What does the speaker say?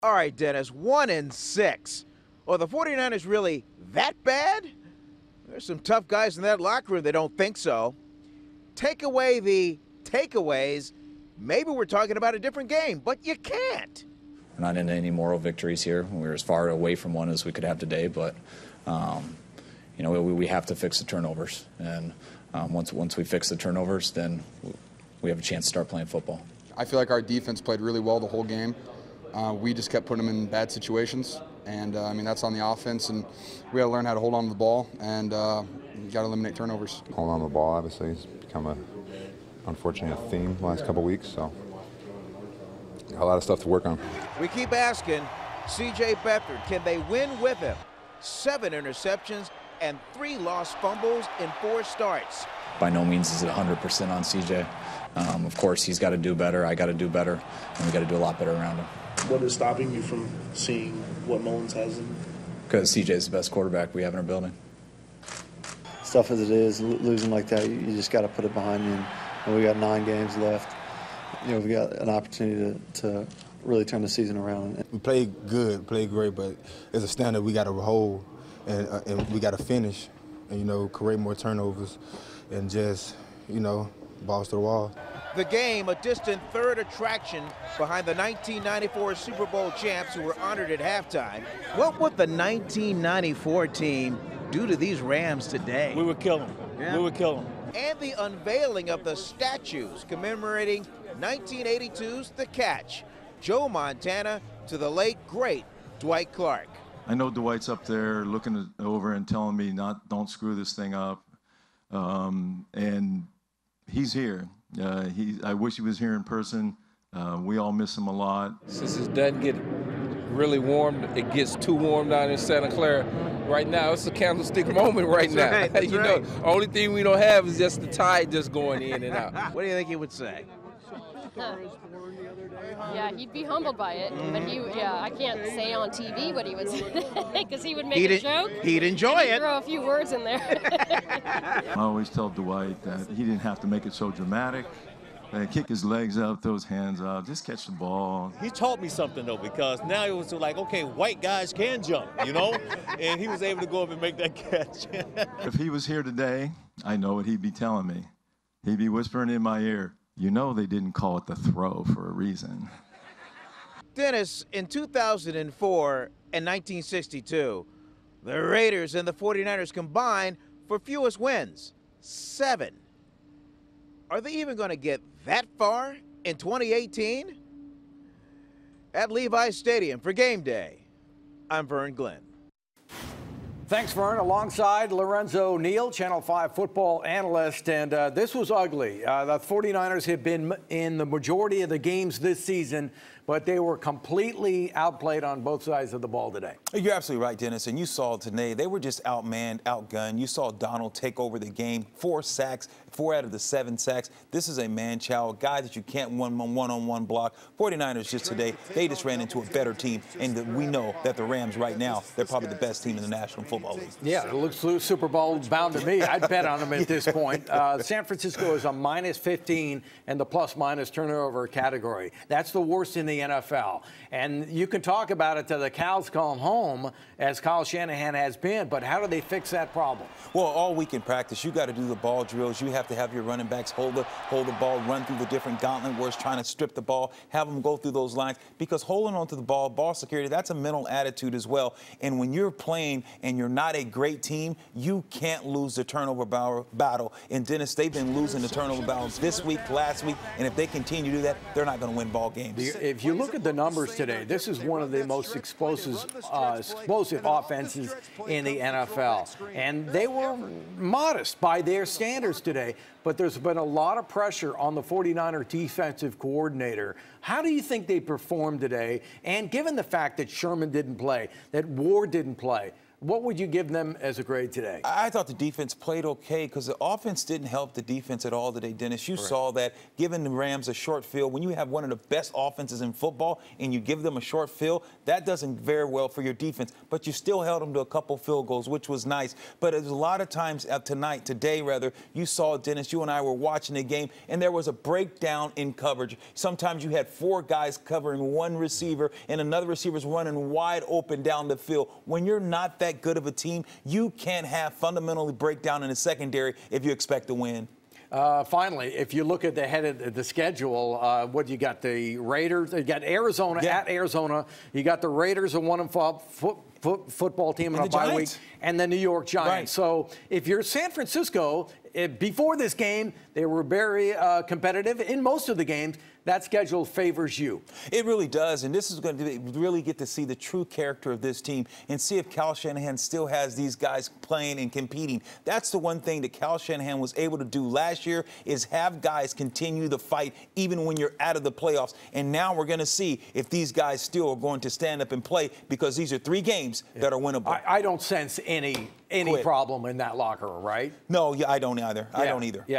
All right, Dennis, 1-6. Are the 49ers really that bad? There's some tough guys in that locker room that don't think so. Take away the takeaways, maybe we're talking about a different game, but you can't. We're not into any moral victories here. We're as far away from one as we could have today, but you know, we have to fix the turnovers. And once we fix the turnovers, then we have a chance to start playing football. I feel like our defense played really well the whole game. We just kept putting them in bad situations, and I mean, that's on the offense, and we got to learn how to hold on to the ball, and you got to eliminate turnovers. Hold on to the ball, obviously, has become unfortunately a theme the last couple of weeks, so got a lot of stuff to work on. We keep asking C.J. Beathard, can they win with him? 7 interceptions and 3 lost fumbles in 4 starts. By no means is it 100% on C.J. Of course, he's got to do better, I got to do better, and we got to do a lot better around him. What is stopping you from seeing what Mullins has in? Because C.J. is the best quarterback we have in our building. Stuff as it is, losing like that, you just got to put it behind you. And we got 9 games left. You know, we got an opportunity to really turn the season around. We played good, played great, but there's a standard we got to hold, and we got to finish, and, you know, create more turnovers, and just, you know, balls to the wall. The game, a distant third attraction behind the 1994 Super Bowl champs who were honored at halftime. What would the 1994 team do to these Rams today? We would kill them. Yeah. We would kill them. And the unveiling of the statues commemorating 1982's The Catch, Joe Montana to the late, great Dwight Clark. I know Dwight's up there looking over and telling me don't screw this thing up, and he's here. I wish he was here in person. We all miss him a lot. Since it doesn't get really warm, it gets too warm down in Santa Clara. Right now, it's a candlestick moment right now. Right, that's you right. know, only thing we don't have is just the tide just going in and out. What do you think he would say? Yeah, he'd be humbled by it, but I can't say on TV what he would say, because he would make a joke. He'd enjoy it. Throw a few words in there. I always tell Dwight that he didn't have to make it so dramatic. Kick his legs up, throw his hands up, just catch the ball. He taught me something, though, because now it was like, okay, white guys can jump, you know? And he was able to go up and make that catch. If he was here today, I know what he'd be telling me. He'd be whispering in my ear, you know they didn't call it the throw for a reason. Dennis, in 2004 and 1962, the Raiders and the 49ers combined for fewest wins, 7. Are they even going to get that far in 2018? At Levi Stadium for game day, I'm Vern Glenn. Thanks, Vern. Alongside Lorenzo Neal, Channel 5 football analyst. And this was ugly. The 49ers have been in the majority of the games this season, but they were completely outplayed on both sides of the ball today. You're absolutely right, Dennis. And you saw today, they were just outmanned, outgunned. You saw Donald take over the game. 4 sacks, 4 out of the 7 sacks. This is a man-child, guy that you can't one-on-one block. 49ers just today, they just ran into a better team. And we know that the Rams right now, they're probably the best team in the National Football League. Yeah, it looks Super Bowl bound to me. I'd bet on them at this point. San Francisco is a -15 in the plus-minus turnover category. That's the worst in the NFL. And you can talk about it till the cows come home, as Kyle Shanahan has been, but how do they fix that problem? Well, all week in practice, you got to do the ball drills. You have to have your running backs hold the ball, run through the different gauntlet where it's trying to strip the ball, have them go through those lines, because holding onto the ball security, that's a mental attitude as well. And when you're playing and you're not a great team, you can't lose the turnover battle. And Dennis, they've been losing the turnover battles this week, last week, and if they continue to do that, they're not going to win ball games. If you look at the numbers today, this is one of the most explosive offenses in the NFL. And they were modest by their standards today, but there's been a lot of pressure on the 49er defensive coordinator. How do you think they performed today? And given the fact that Sherman didn't play, that Ward didn't play, What would you give them as a grade today? I thought the defense played okay because the offense didn't help the defense at all today, Dennis. You saw that giving the Rams a short field, when you have one of the best offenses in football and you give them a short field, that doesn't very well for your defense. But you still held them to a couple field goals, which was nice. But there's a lot of times today, you saw, Dennis, you and I were watching the game, and there was a breakdown in coverage. Sometimes you had 4 guys covering one receiver, and another receiver's running wide open down the field. When you're not that good of a team, you can't have fundamentally breakdown in the secondary if you expect to win. Finally, if you look at the head of the schedule, what you got? The Raiders. You got Arizona at Arizona. You got the Raiders, a 1-4 football team in a bye week, and the New York Giants. Right. So if you're San Francisco, before this game, they were very competitive in most of the games. That schedule favors you. It really does, and this is going to really get to see the true character of this team and see if Cal Shanahan still has these guys playing and competing. That's the one thing that Cal Shanahan was able to do last year, is have guys continue the fight even when you're out of the playoffs. And now we're going to see if these guys still are going to stand up and play, because these are 3 games that are winnable. I don't sense any problem in that locker room, right? No, I don't either. I don't either. Yeah.